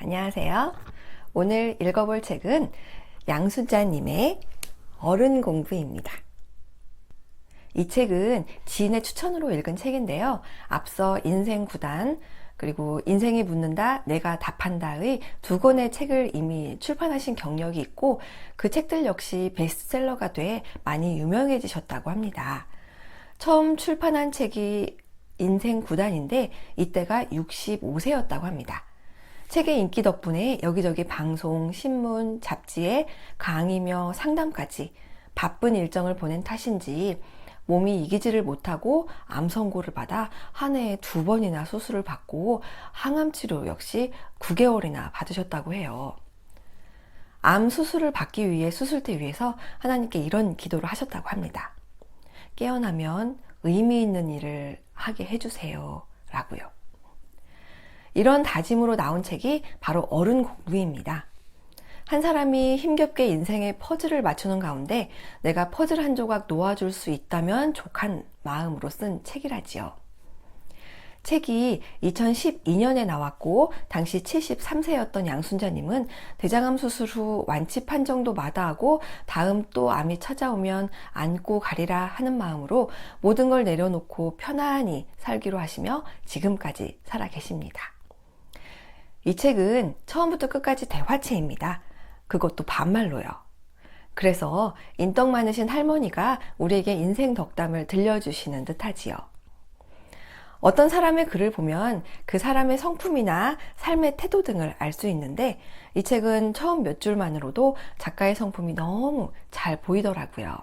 안녕하세요. 오늘 읽어볼 책은 양순자님의 어른 공부입니다. 이 책은 지인의 추천으로 읽은 책인데요. 앞서 인생 9단 그리고 인생이 묻는다 내가 답한다의 두 권의 책을 이미 출판하신 경력이 있고 그 책들 역시 베스트셀러가 돼 많이 유명해지셨다고 합니다. 처음 출판한 책이 인생 9단인데 이때가 65세였다고 합니다. 책의 인기 덕분에 여기저기 방송, 신문, 잡지에 강의며 상담까지 바쁜 일정을 보낸 탓인지 몸이 이기지를 못하고 암 선고를 받아 한 해에 2번이나 수술을 받고 항암 치료 역시 9개월이나 받으셨다고 해요. 암 수술을 받기 위해 수술대 위에서 하나님께 이런 기도를 하셨다고 합니다. 깨어나면 의미 있는 일을 하게 해주세요 라고요. 이런 다짐으로 나온 책이 바로 어른 공부입니다. 한 사람이 힘겹게 인생의 퍼즐을 맞추는 가운데 내가 퍼즐 한 조각 놓아줄 수 있다면 족한 마음으로 쓴 책이라지요. 책이 2012년에 나왔고 당시 73세였던 양순자님은 대장암 수술 후 완치 판정도 마다하고 다음 또 암이 찾아오면 안고 가리라 하는 마음으로 모든 걸 내려놓고 편안히 살기로 하시며 지금까지 살아 계십니다. 이 책은 처음부터 끝까지 대화체입니다. 그것도 반말로요. 그래서 인덕 많으신 할머니가 우리에게 인생 덕담을 들려주시는 듯하지요. 어떤 사람의 글을 보면 그 사람의 성품이나 삶의 태도 등을 알 수 있는데 이 책은 처음 몇 줄만으로도 작가의 성품이 너무 잘 보이더라고요.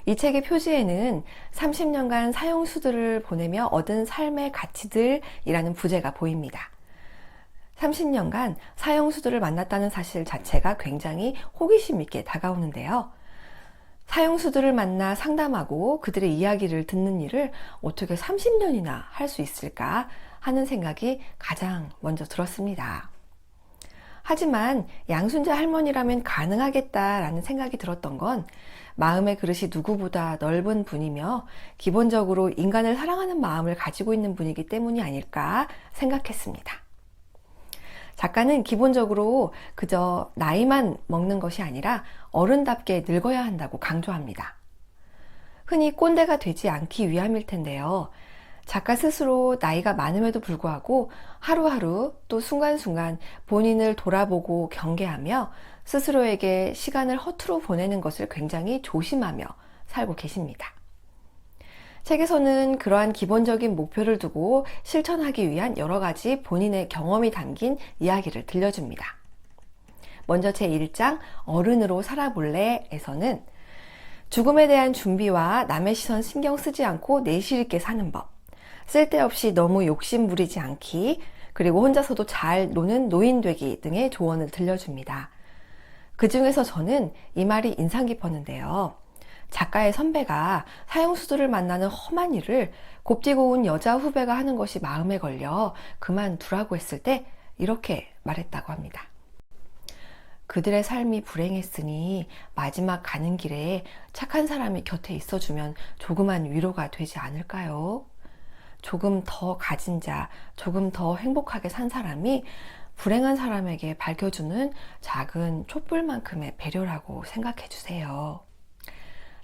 이 책의 표지에는 30년간 사형수들을 보내며 얻은 삶의 가치들이라는 부제가 보입니다. 30년간 사형수들을 만났다는 사실 자체가 굉장히 호기심 있게 다가오는데요. 사형수들을 만나 상담하고 그들의 이야기를 듣는 일을 어떻게 30년이나 할 수 있을까 하는 생각이 가장 먼저 들었습니다. 하지만 양순자 할머니라면 가능하겠다라는 생각이 들었던 건 마음의 그릇이 누구보다 넓은 분이며 기본적으로 인간을 사랑하는 마음을 가지고 있는 분이기 때문이 아닐까 생각했습니다. 작가는 기본적으로 그저 나이만 먹는 것이 아니라 어른답게 늙어야 한다고 강조합니다. 흔히 꼰대가 되지 않기 위함일 텐데요. 작가 스스로 나이가 많음에도 불구하고 하루하루 또 순간순간 본인을 돌아보고 경계하며 스스로에게 시간을 허투루 보내는 것을 굉장히 조심하며 살고 계십니다. 책에서는 그러한 기본적인 목표를 두고 실천하기 위한 여러 가지 본인의 경험이 담긴 이야기를 들려줍니다. 먼저 제1장 어른으로 살아볼래에서는 죽음에 대한 준비와 남의 시선 신경 쓰지 않고 내실 있게 사는 법, 쓸데없이 너무 욕심 부리지 않기, 그리고 혼자서도 잘 노는 노인 되기 등의 조언을 들려줍니다. 그 중에서 저는 이 말이 인상 깊었는데요. 작가의 선배가 사형수들을 만나는 험한 일을 곱디고 온 여자 후배가 하는 것이 마음에 걸려 그만두라고 했을 때 이렇게 말했다고 합니다. 그들의 삶이 불행했으니 마지막 가는 길에 착한 사람이 곁에 있어주면 조그만 위로가 되지 않을까요? 조금 더 가진 자, 조금 더 행복하게 산 사람이 불행한 사람에게 밝혀주는 작은 촛불만큼의 배려라고 생각해 주세요.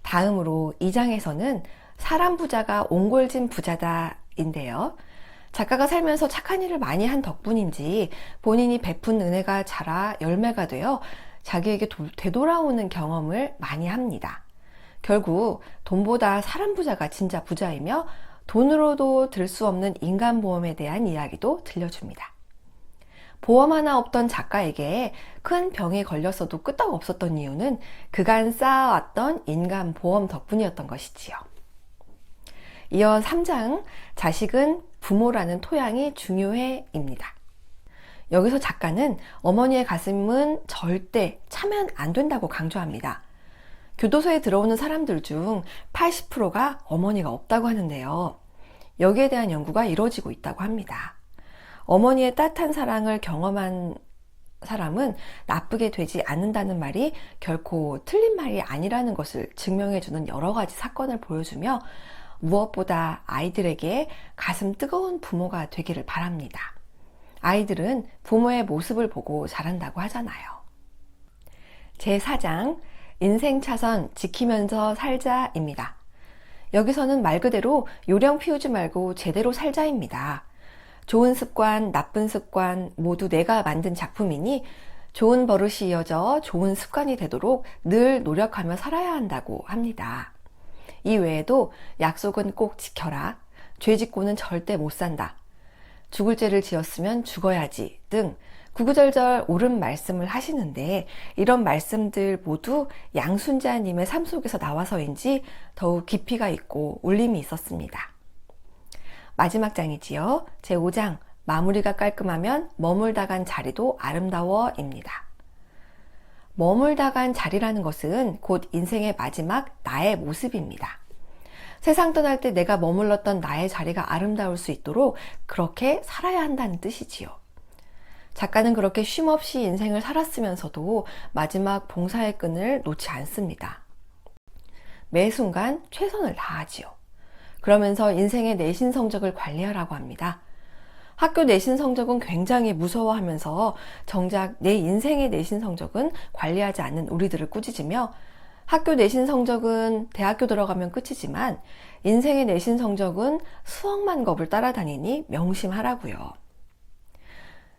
다음으로 2장에서는 사람 부자가 옹골진 부자다인데요. 작가가 살면서 착한 일을 많이 한 덕분인지 본인이 베푼 은혜가 자라 열매가 되어 자기에게 되돌아오는 경험을 많이 합니다. 결국 돈보다 사람 부자가 진짜 부자이며 돈으로도 들 수 없는 인간보험에 대한 이야기도 들려줍니다. 보험 하나 없던 작가에게 큰 병에 걸렸어도 끄떡 없었던 이유는 그간 쌓아왔던 인간 보험 덕분이었던 것이지요. 이어 3장 자식은 부모라는 토양이 중요해입니다. 여기서 작가는 어머니의 가슴은 절대 차면 안 된다고 강조합니다. 교도소에 들어오는 사람들 중 80%가 어머니가 없다고 하는데요. 여기에 대한 연구가 이루어지고 있다고 합니다. 어머니의 따뜻한 사랑을 경험한 사람은 나쁘게 되지 않는다는 말이 결코 틀린 말이 아니라는 것을 증명해주는 여러 가지 사건을 보여주며 무엇보다 아이들에게 가슴 뜨거운 부모가 되기를 바랍니다. 아이들은 부모의 모습을 보고 자란다고 하잖아요. 제4장 인생 차선 지키면서 살자입니다. 여기서는 말 그대로 요령 피우지 말고 제대로 살자입니다. 좋은 습관, 나쁜 습관 모두 내가 만든 작품이니 좋은 버릇이 이어져 좋은 습관이 되도록 늘 노력하며 살아야 한다고 합니다. 이 외에도 약속은 꼭 지켜라, 죄 짓고는 절대 못 산다, 죽을 죄를 지었으면 죽어야지 등 구구절절 옳은 말씀을 하시는데, 이런 말씀들 모두 양순자님의 삶 속에서 나와서인지 더욱 깊이가 있고 울림이 있었습니다. 마지막 장이지요. 제5장 마무리가 깔끔하면 머물다 간 자리도 아름다워입니다. 머물다 간 자리라는 것은 곧 인생의 마지막 나의 모습입니다. 세상 떠날 때 내가 머물렀던 나의 자리가 아름다울 수 있도록 그렇게 살아야 한다는 뜻이지요. 작가는 그렇게 쉼없이 인생을 살았으면서도 마지막 봉사의 끈을 놓지 않습니다. 매 순간 최선을 다하지요. 그러면서 인생의 내신 성적을 관리하라고 합니다. 학교 내신 성적은 굉장히 무서워하면서 정작 내 인생의 내신 성적은 관리하지 않는 우리들을 꾸짖으며, 학교 내신 성적은 대학교 들어가면 끝이지만 인생의 내신 성적은 수억만 겁을 따라다니니 명심하라고요.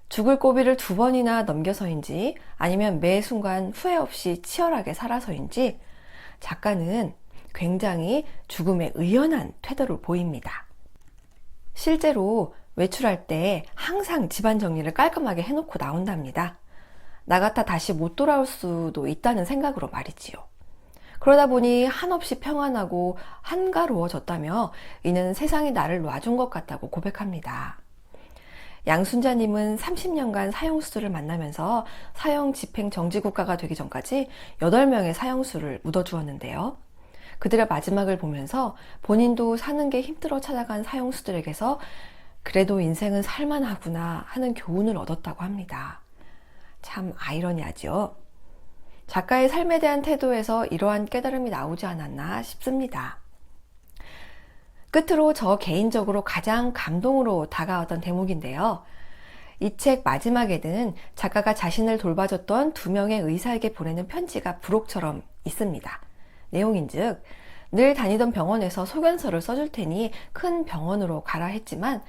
죽을 고비를 2번이나 넘겨서인지 아니면 매 순간 후회 없이 치열하게 살아서인지 작가는 굉장히 죽음에 의연한 태도를 보입니다. 실제로 외출할 때 항상 집안 정리를 깔끔하게 해놓고 나온답니다. 나 같아 다시 못 돌아올 수도 있다는 생각으로 말이지요. 그러다 보니 한없이 평안하고 한가로워졌다며 이는 세상이 나를 놔준 것 같다고 고백합니다. 양순자님은 30년간 사형수들을 만나면서 사형 집행 정지국가가 되기 전까지 8명의 사형수를 묻어주었는데요. 그들의 마지막을 보면서 본인도 사는 게 힘들어 찾아간 사형수들에게서 그래도 인생은 살만하구나 하는 교훈을 얻었다고 합니다. 참 아이러니하죠. 작가의 삶에 대한 태도에서 이러한 깨달음이 나오지 않았나 싶습니다. 끝으로 저 개인적으로 가장 감동으로 다가왔던 대목인데요. 이 책 마지막에는 작가가 자신을 돌봐줬던 2명의 의사에게 보내는 편지가 부록처럼 있습니다. 내용인즉, 늘 다니던 병원에서 소견서를 써줄 테니 큰 병원으로 가라 했지만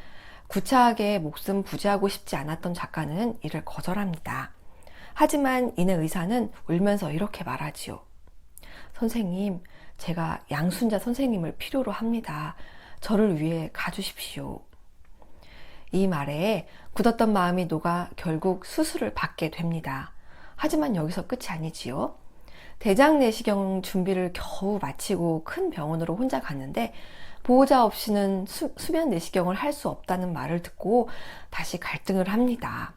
구차하게 목숨 부지하고 싶지 않았던 작가는 이를 거절합니다. 하지만 이내 의사는 울면서 이렇게 말하지요. 선생님, 제가 양순자 선생님을 필요로 합니다. 저를 위해 가주십시오. 이 말에 굳었던 마음이 녹아 결국 수술을 받게 됩니다. 하지만 여기서 끝이 아니지요. 대장 내시경 준비를 겨우 마치고 큰 병원으로 혼자 갔는데 보호자 없이는 수면 내시경을 할 수 없다는 말을 듣고 다시 갈등을 합니다.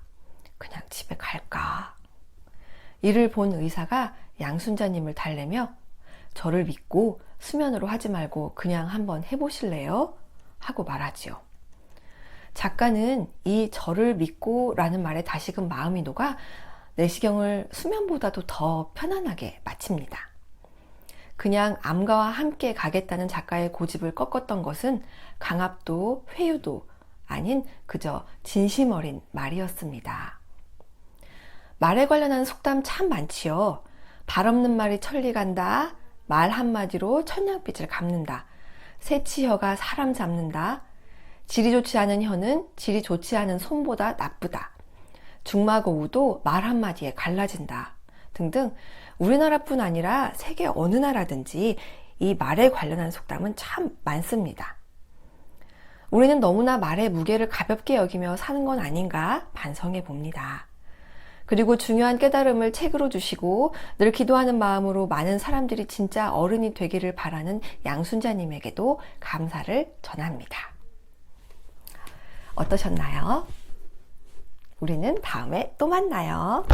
그냥 집에 갈까? 이를 본 의사가 양순자님을 달래며 저를 믿고 수면으로 하지 말고 그냥 한번 해보실래요? 하고 말하지요. 작가는 이 저를 믿고 라는 말에 다시금 마음이 녹아 내시경을 수면보다도 더 편안하게 마칩니다. 그냥 암가와 함께 가겠다는 작가의 고집을 꺾었던 것은 강압도 회유도 아닌 그저 진심 어린 말이었습니다. 말에 관련한 속담 참 많지요. 발 없는 말이 천리 간다. 말 한마디로 천냥빚을 갚는다. 새치혀가 사람 잡는다. 질이 좋지 않은 혀는 질이 좋지 않은 손보다 나쁘다. 중마고우도 말 한마디에 갈라진다. 등등 우리나라뿐 아니라 세계 어느 나라든지 이 말에 관련한 속담은 참 많습니다. 우리는 너무나 말의 무게를 가볍게 여기며 사는 건 아닌가 반성해 봅니다. 그리고 중요한 깨달음을 책으로 주시고 늘 기도하는 마음으로 많은 사람들이 진짜 어른이 되기를 바라는 양순자님에게도 감사를 전합니다. 어떠셨나요? 우리는 다음에 또 만나요.